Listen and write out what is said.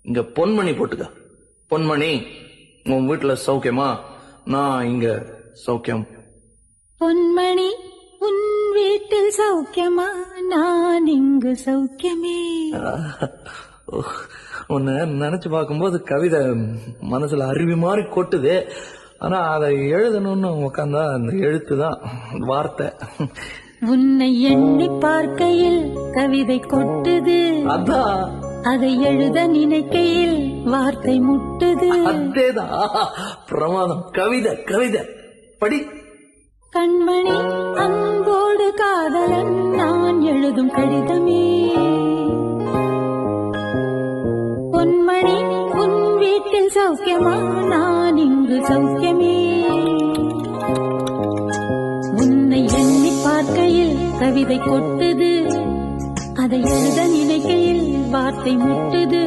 இங்க பொன்மணி போட்டுக்க. பொன்மணி, உன் வீட்டுல சௌக்கியமா? நான் இங்க சௌக்கியம். பொன்மணி, உன் வீட்டில் சௌக்கியமா? நான் இங்கு சௌக்கியமே. உன்னை நினைச்சு பார்க்கும்போது கவிதை மனசுல அருவி மாதிரி கொட்டுது. ஆனா அதை எழுதணும்னு உட்காந்தா அந்த எழுத்து தான் வார்த்தை. உன்னை எண்ணி பார்க்கையில் கவிதை கொட்டுது, அதான் அதை எழுத நினைக்கையில் வார்த்தை முட்டுது. அதேதான், பிரமாதம். கவிதை கவிதை படி. கண்மணி, அன்போடு காதலன் நான் எழுதும் கடிதமே. பொன்மணி, உன் வீட்டில் சௌக்கியமா? நான் இங்கு சௌக்கியமே. உன்னை எண்ணி பார்க்கையில் கவிதை கொட்டுது, அதை எழுத நினைக்கையில் வார்த்தை முட்டுது.